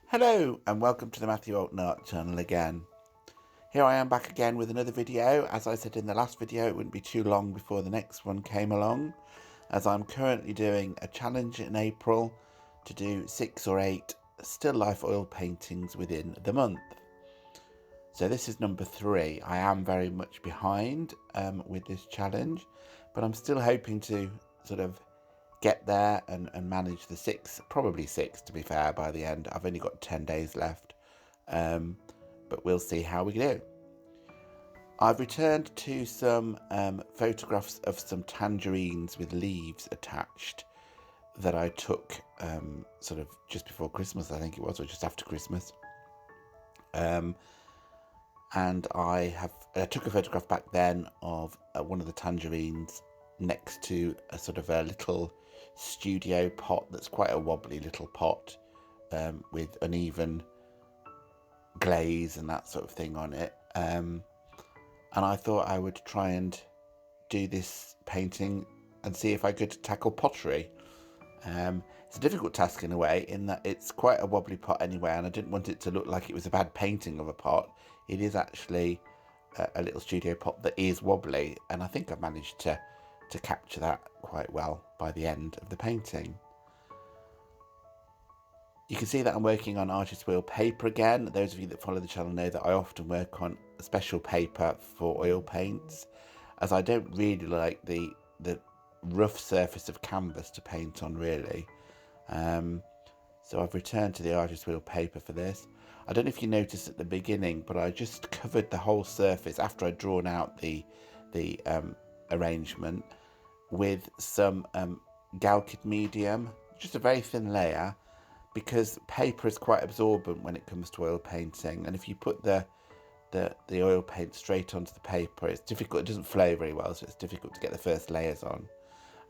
Hello and welcome to the Matthew Alton Art channel again. Here I am back again with another video. As I said in the last video, it wouldn't be too long before the next one came along, as I'm currently doing a challenge in April to do 6 or 8 still life oil paintings within the month. So this is number 3. I am very much behind with this challenge, but I'm still hoping to sort of get there and manage the 6, probably 6 to be fair by the end. I've only got 10 days left, but we'll see how we do. I've returned to some photographs of some tangerines with leaves attached that I took sort of just before Christmas, I think it was, or just after Christmas. And I took a photograph back then of one of the tangerines next to a sort of a little studio pot that's quite a wobbly little pot with uneven glaze and that sort of thing on it. And I thought I would try and do this painting and see if I could tackle pottery. It's a difficult task in a way, in that it's quite a wobbly pot anyway, and I didn't want it to look like it was a bad painting of a pot. It is actually a little studio pot that is wobbly, and I think I've managed to capture that quite well by the end of the painting. You can see that I'm working on Arches Huile Paper again. Those of you that follow the channel know that I often work on a special paper for oil paints, as I don't really like the rough surface of canvas to paint on really. So I've returned to the Arches Huile Paper for this. I don't know if you noticed at the beginning, but I just covered the whole surface after I'd drawn out the arrangement with some Galkid medium, just a very thin layer, because paper is quite absorbent when it comes to oil painting, and if you put the oil paint straight onto the paper, it's difficult. It doesn't flow very well, so it's difficult to get the first layers on.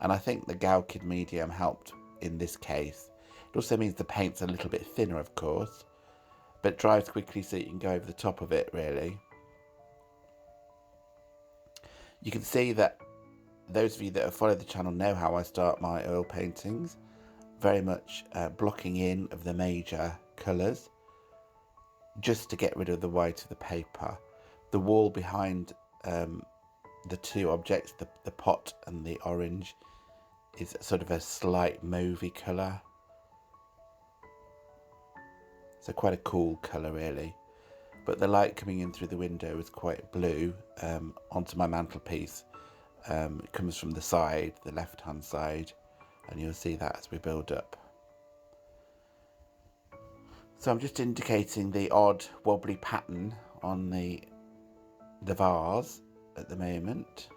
And I think the Galkid medium helped in this case. It also means the paint's a little bit thinner, of course, but it dries quickly, so you can go over the top of it really. You can see that those of you that have followed the channel know how I start my oil paintings, very much blocking in of the major colours, just to get rid of the white of the paper. The wall behind the two objects, the pot and the orange, is sort of a slight mauvey colour. So quite a cool colour really. But the light coming in through the window is quite blue onto my mantelpiece. It comes from the side, the left hand side, and you'll see that as we build up. So I'm just indicating the odd wobbly pattern on the vase at the moment.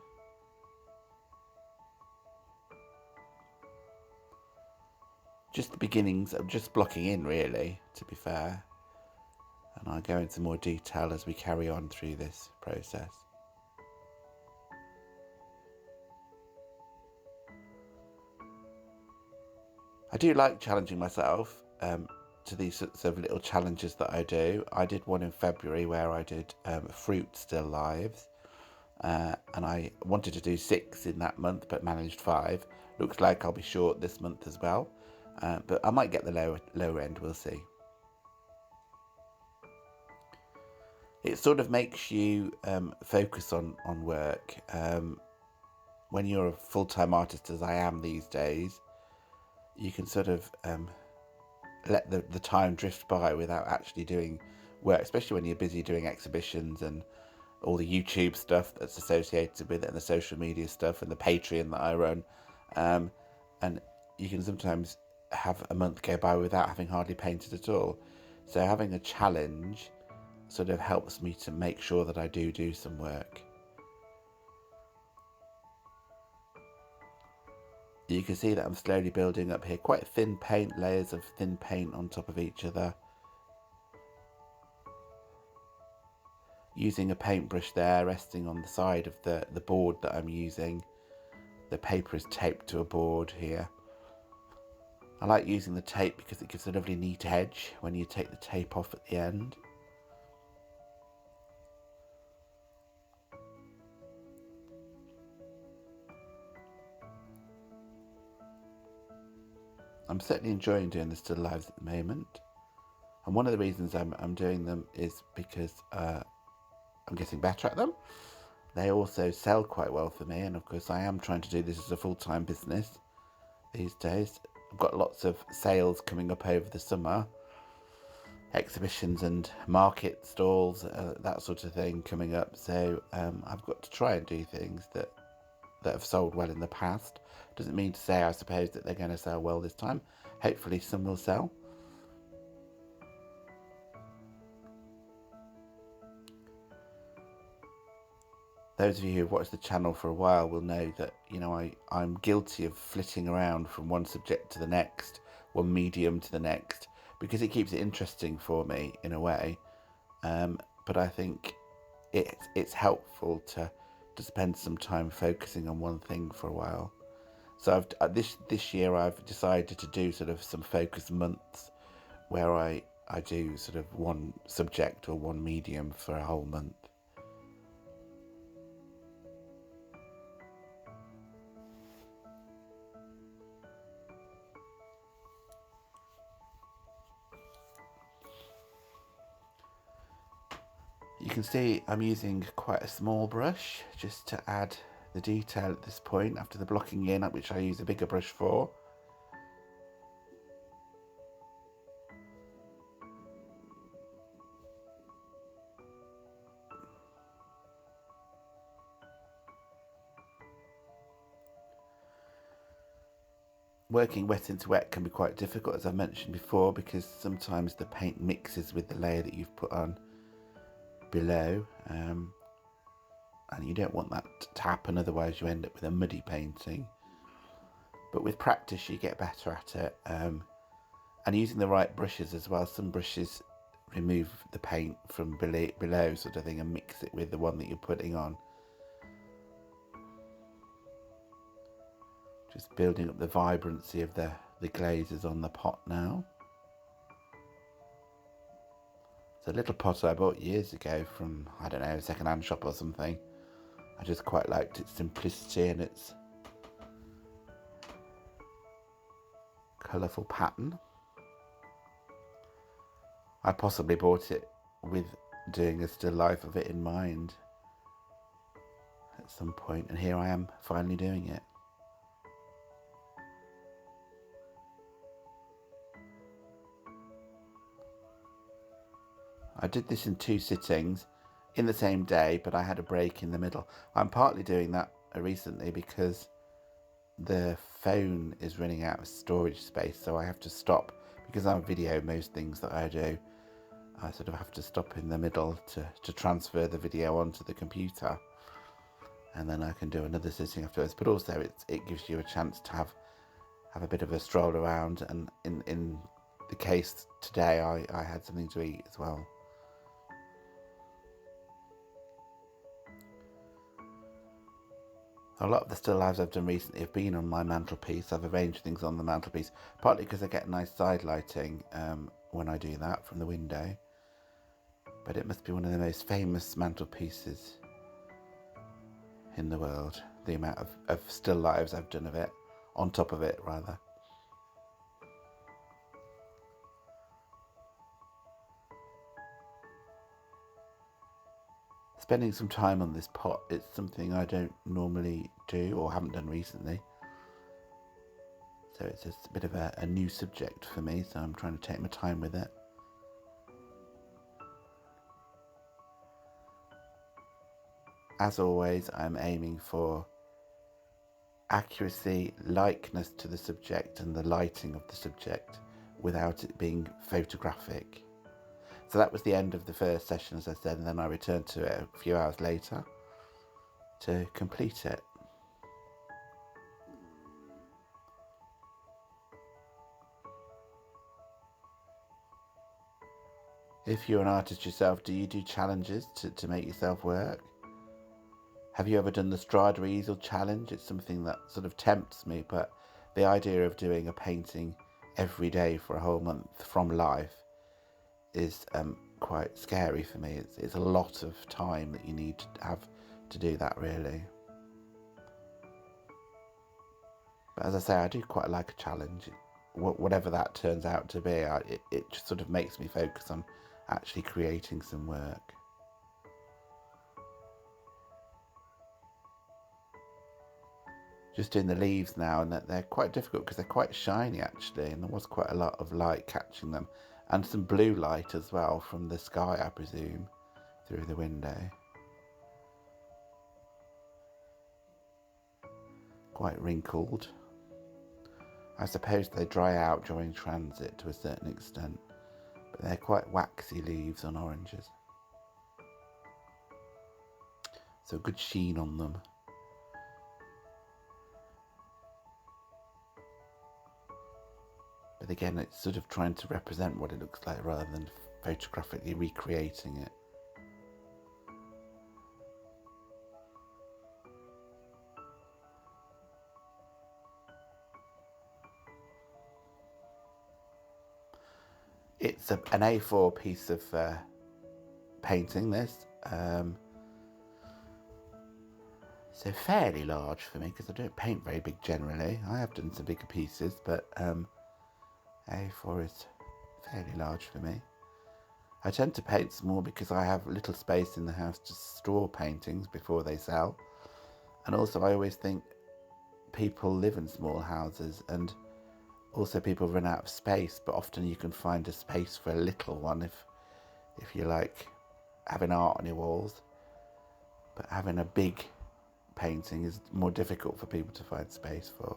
Just the beginnings of just blocking in really, to be fair. And I'll go into more detail as we carry on through this process. I do like challenging myself to these sorts of little challenges that I do. I did one in February where I did fruit still lives, and I wanted to do 6 in that month but managed 5. Looks like I'll be short this month as well, but I might get the lower end, we'll see. It sort of makes you focus on work. When you're a full-time artist, as I am these days, you can sort of let the time drift by without actually doing work, especially when you're busy doing exhibitions and all the YouTube stuff that's associated with it, and the social media stuff, and the Patreon that I run. And you can sometimes have a month go by without having hardly painted at all. So having a challenge sort of helps me to make sure that I do some work. You can see that I'm slowly building up here, quite thin paint, layers of thin paint on top of each other. Using a paintbrush there, resting on the side of the board that I'm using. The paper is taped to a board here. I like using the tape because it gives a lovely neat edge when you take the tape off at the end. I'm certainly enjoying doing the still lives at the moment. And one of the reasons I'm doing them is because I'm getting better at them. They also sell quite well for me, and of course I am trying to do this as a full-time business these days. I've got lots of sales coming up over the summer, exhibitions and market stalls, that sort of thing coming up. So I've got to try and do things that have sold well in the past. Doesn't mean to say, I suppose, that they're going to sell well this time. Hopefully some will sell. Those of you who've watched the channel for a while will know that, you know, I'm guilty of flitting around from one subject to the next, one medium to the next, because it keeps it interesting for me in a way. But I think it's helpful to spend some time focusing on one thing for a while. So this year I've decided to do sort of some focus months where I do sort of one subject or one medium for a whole month. You can see I'm using quite a small brush just to add the detail at this point after the blocking in, which I use a bigger brush for. Working wet into wet can be quite difficult, as I've mentioned before, because sometimes the paint mixes with the layer that you've put on below, and you don't want that to happen, otherwise you end up with a muddy painting. But with practice you get better at it, and using the right brushes as well. Some brushes remove the paint from below sort of thing and mix it with the one that you're putting on. Just building up the vibrancy of the glazes on the pot now. It's a little pot I bought years ago from, I don't know, a second-hand shop or something. I just quite liked its simplicity and its colourful pattern. I possibly bought it with doing a still life of it in mind at some point, and here I am finally doing it. I did this in 2 sittings in the same day, but I had a break in the middle. I'm partly doing that recently because the phone is running out of storage space, so I have to stop. Because I video most things that I do, I sort of have to stop in the middle to transfer the video onto the computer, and then I can do another sitting afterwards. But also it gives you a chance to have a bit of a stroll around, and in the case today I had something to eat as well. A lot of the still lives I've done recently have been on my mantelpiece. I've arranged things on the mantelpiece, partly because I get nice side lighting when I do that from the window. But it must be one of the most famous mantelpieces in the world, the amount of still lives I've done of it, on top of it rather. Spending some time on this pot, it's something I don't normally do or haven't done recently. So it's just a bit of a new subject for me, so I'm trying to take my time with it. As always, I'm aiming for accuracy, likeness to the subject and the lighting of the subject without it being photographic. So that was the end of the first session, as I said, and then I returned to it a few hours later to complete it. If you're an artist yourself, do you do challenges to make yourself work? Have you ever done the Strada Easel challenge? It's something that sort of tempts me, but the idea of doing a painting every day for a whole month from life is quite scary for me. It's a lot of time that you need to have to do that, really. But as I say, I do quite like a challenge. whatever that turns out to be, it just sort of makes me focus on actually creating some work. Just doing the leaves now, and that they're quite difficult because they're quite shiny actually, and there was quite a lot of light catching them, and some blue light as well from the sky, I presume, through the window. Quite wrinkled. I suppose they dry out during transit to a certain extent, but they're quite waxy leaves on oranges. So a good sheen on them. But again, it's sort of trying to represent what it looks like rather than photographically recreating it. It's an A4 piece of painting, this. So fairly large for me, because I don't paint very big generally. I have done some bigger pieces, but A4 is fairly large for me. I tend to paint small because I have little space in the house to store paintings before they sell. And also I always think people live in small houses, and also people run out of space, but often you can find a space for a little one if you like having art on your walls. But having a big painting is more difficult for people to find space for.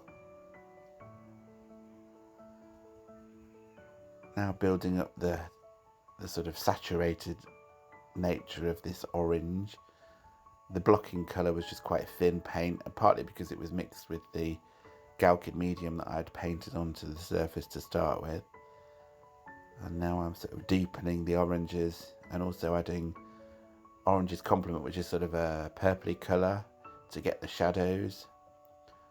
Now building up the sort of saturated nature of this orange. The blocking colour was just quite thin paint, and partly because it was mixed with the Galkid medium that I'd painted onto the surface to start with. And now I'm sort of deepening the oranges and also adding Orange's Complement, which is sort of a purpley colour, to get the shadows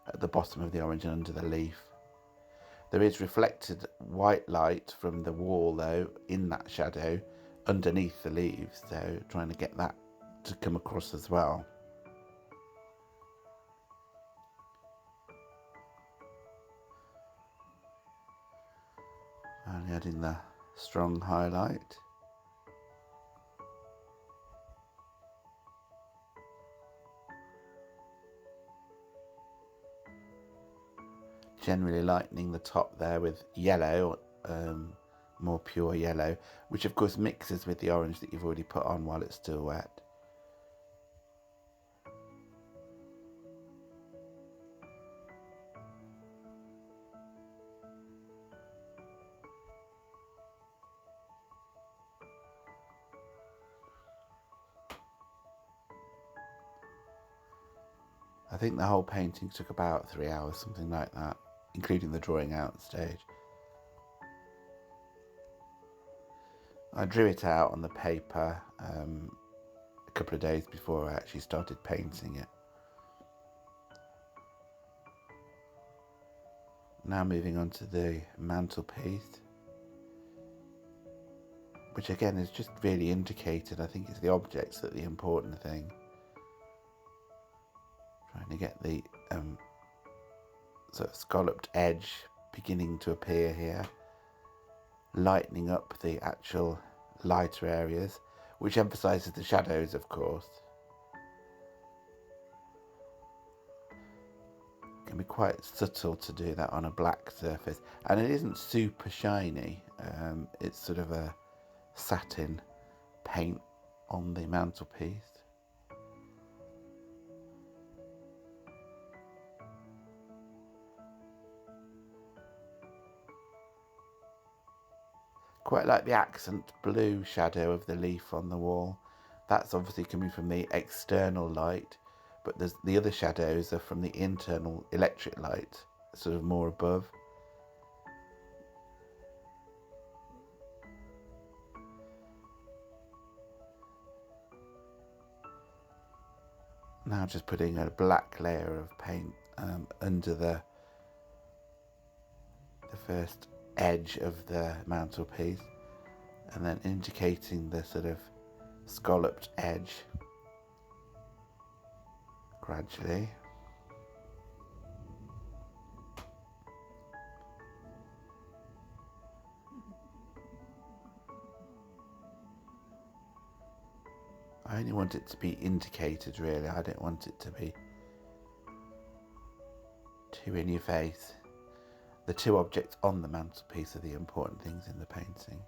at the bottom of the orange and under the leaf. There is reflected white light from the wall though in that shadow underneath the leaves, so trying to get that to come across as well. And adding the strong highlight. Generally lightening the top there with yellow, more pure yellow, which of course mixes with the orange that you've already put on while it's still wet. I think the whole painting took about 3 hours, something like that, including the drawing out stage. I drew it out on the paper a couple of days before I actually started painting it. Now moving on to the mantelpiece, which again is just really indicated. I think it's the objects that are the important thing. Trying to get the sort of scalloped edge beginning to appear here, lightening up the actual lighter areas, which emphasises the shadows, of course. It can be quite subtle to do that on a black surface, and it isn't super shiny. It's sort of a satin paint on the mantelpiece. Quite like the accent blue shadow of the leaf on the wall. That's obviously coming from the external light, but there's the other shadows are from the internal electric light, sort of more above. Now just putting a black layer of paint under the first edge of the mantelpiece, and then indicating the sort of scalloped edge gradually. I only want it to be indicated, really. I don't want it to be too in your face. The two objects on the mantelpiece are the important things in the painting.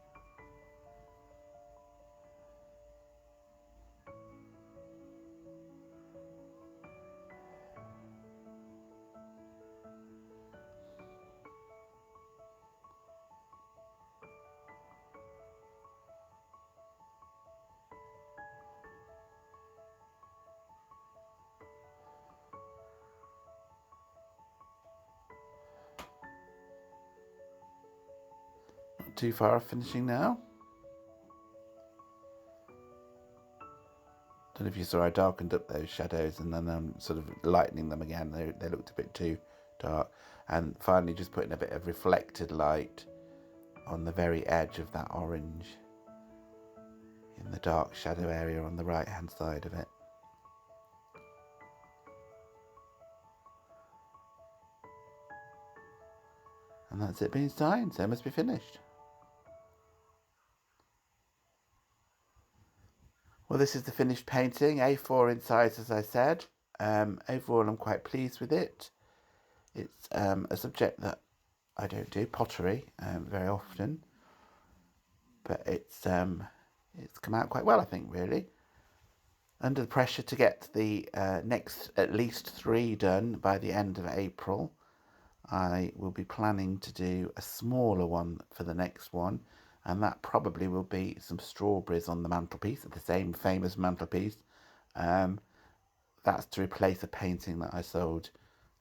Not too far off finishing now. Don't know if you saw I darkened up those shadows and then I'm sort of lightening them again. They looked a bit too dark. And finally just putting a bit of reflected light on the very edge of that orange in the dark shadow area on the right hand side of it. And that's it being signed, so it must be finished. Well, this is the finished painting, A4 in size, as I said. Overall, I'm quite pleased with it. It's a subject that I don't do, pottery, very often. But it's come out quite well, I think, really. Under the pressure to get the next at least 3 done by the end of April, I will be planning to do a smaller one for the next one, and that probably will be some strawberries on the mantelpiece, the same famous mantelpiece. That's to replace a painting that I sold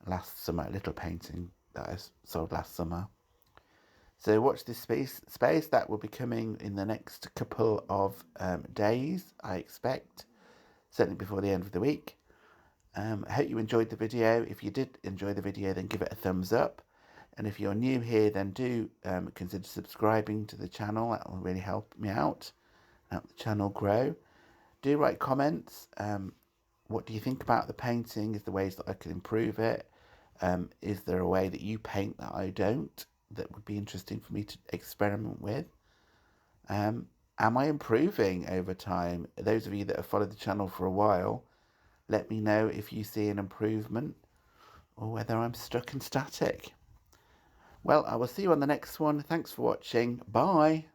last summer, a little painting that I sold last summer. So watch this space. That will be coming in the next couple of days, I expect, certainly before the end of the week. I hope you enjoyed the video. If you did enjoy the video, then give it a thumbs up. And if you're new here, then do consider subscribing to the channel. That will really help me out, help the channel grow. Do write comments. What do you think about the painting? Is there ways that I could improve it? Is there a way that you paint that I don't, that would be interesting for me to experiment with? Am I improving over time? Those of you that have followed the channel for a while, let me know if you see an improvement or whether I'm stuck and static. Well, I will see you on the next one. Thanks for watching. Bye.